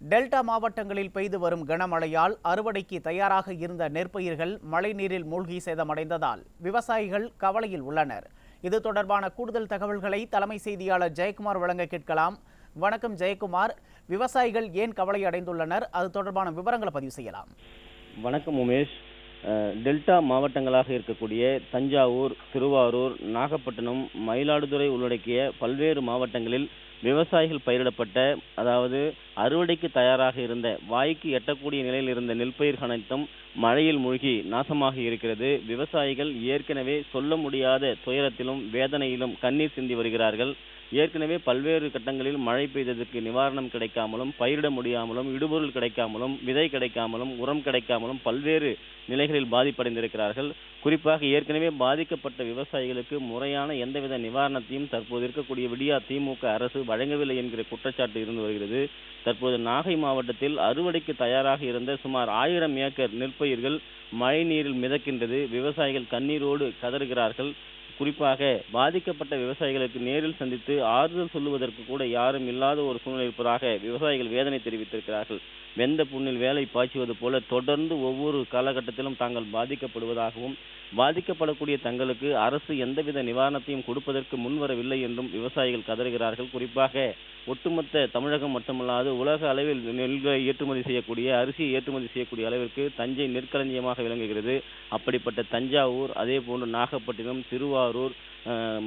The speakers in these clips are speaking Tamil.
டெல்டா மாவட்டங்களில் பெய்து வரும் கனமழையால் அறுவடைக்கு தயாராக இருந்த நெற்பயிர்கள் மழைநீரில் மூழ்கி சேதமடைந்ததால் விவசாயிகள் கவலையில் உள்ளனர். இது தொடர்பான கூடுதல் தகவல்களை தலைமை செய்தியாளர் ஜெயக்குமார் வழங்க கேட்கலாம். வணக்கம் ஜெயக்குமார். விவசாயிகள் ஏன் கவலை அடைந்துள்ளனர்? அது தொடர்பான விவரங்களை பதிவு செய்யலாம். வணக்கம் உமேஷ். டெல்டா மாவட்டங்களாக இருக்கக்கூடிய தஞ்சாவூர், திருவாரூர், நாகப்பட்டினம், மயிலாடுதுறை உள்ளடக்கிய பல்வேறு மாவட்டங்களில் விவசாயிகள் பயிரிடப்பட்ட, அதாவது அறுவடைக்கு தயாராக இருந்த, வாய்க்கு எட்டக்கூடிய நிலையில் இருந்த நெல்பயிர்கள் அனைத்தும் மழையில் மூழ்கி நாசமாகி இருக்கிறது. விவசாயிகள் ஏற்கனவே சொல்ல முடியாத துயரத்திலும் வேதனையிலும் கண்ணீர் சிந்தி வருகிறார்கள். ஏற்கனவே பல்வேறு கட்டங்களில் மழை பெய்ததற்கு நிவாரணம் கிடைக்காமலும், பயிரிட முடியாமலும், இடுபொருள் கிடைக்காமலும், விதை கிடைக்காமலும், உரம் கிடைக்காமலும் பல்வேறு நிலைகளில் பாதிப்படைந்திருக்கிறார்கள். குறிப்பாக ஏற்கனவே பாதிக்கப்பட்ட விவசாயிகளுக்கு முறையான எந்தவித நிவாரணத்தையும் தற்போது இருக்கக்கூடிய விடியா திமுக அரசு வழங்கவில்லை என்கிற குற்றச்சாட்டு இருந்து வருகிறது. தற்போது நாகை மாவட்டத்தில் அறுவடைக்கு தயாராக இருந்த சுமார் 1000 ஏக்கர் நெற்பயிர்கள் மழை நீரில் மிதக்கின்றது. விவசாயிகள் கண்ணீரோடு கதறுகிறார்கள். குறிப்பாக பாதிக்கப்பட்ட விவசாயிகளுக்கு நேரில் சந்தித்து ஆறுதல் சொல்லுவதற்கு கூட யாரும் இல்லாத ஒரு சூழ்நிலை இருப்பதாக விவசாயிகள் வேதனை தெரிவித்திருக்கிறார்கள். வெந்த புண்ணில் வேலை பாய்ச்சுவது போல தொடர்ந்து ஒவ்வொரு காலகட்டத்திலும் தாங்கள் பாதிக்கப்படுவதாகவும், பாதிக்கப்படக்கூடிய தங்களுக்கு அரசு எந்தவித நிவாரணத்தையும் கொடுப்பதற்கு முன்வரவில்லை என்றும் விவசாயிகள் கதறுகிறார்கள். குறிப்பாக ஒட்டுமொத்த தமிழகம் மட்டுமல்லாது உலக அளவில் நெல்லை ஏற்றுமதி செய்யக்கூடிய, அரிசியை ஏற்றுமதி செய்யக்கூடிய அளவிற்கு தஞ்சை நெற்களஞ்சியமாக விளங்குகிறது. அப்படிப்பட்ட தஞ்சாவூர், அதே போன்று நாகப்பட்டினம், திருவாரூர்,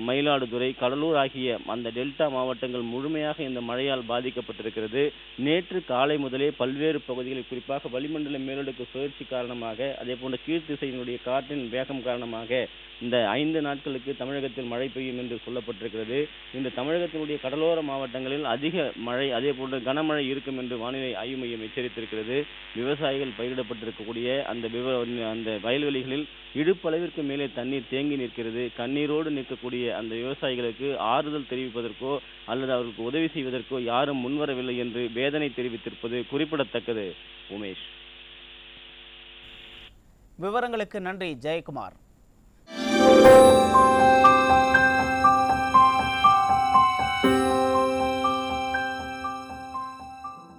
மயிலாடுதுறை, கடலூர் ஆகிய அந்த டெல்டா மாவட்டங்கள் முழுமையாக இந்த மழையால் பாதிக்கப்பட்டிருக்கிறது. நேற்று காலை முதலே பல்வேறு பகுதிகளில், குறிப்பாக வளிமண்டல மேலடுக்கு சுழற்சி காரணமாக, அதே போன்ற கீழ்த்திசையினுடைய காற்றின் வேகம் காரணமாக இந்த 5 நாட்களுக்கு தமிழகத்தில் மழை பெய்யும் என்று சொல்லப்பட்டிருக்கிறது. இந்த தமிழகத்தினுடைய கடலோர மாவட்டங்களில் அதிக மழை, அதே போன்று கனமழை இருக்கும் என்று வானிலை ஆய்வு மையம் எச்சரித்திருக்கிறது. விவசாயிகள் பயிரிடப்பட்டிருக்கக்கூடிய அந்த வயல்வெளிகளில் இடுப்பளவிற்கு மேலே தண்ணீர் தேங்கி நிற்கிறது. கண்ணீரோடு நிற்கக்கூடிய அந்த விவசாயிகளுக்கு ஆறுதல் தெரிவிப்பதற்கோ அல்லது அவர்களுக்கு உதவி செய்வதற்கோ யாரும் முன்வரவில்லை என்று வேதனை தெரிவித்திருப்பது குறிப்பிடத்தக்கது. உமேஷ், விவரங்களுக்கு நன்றி ஜெயக்குமார்.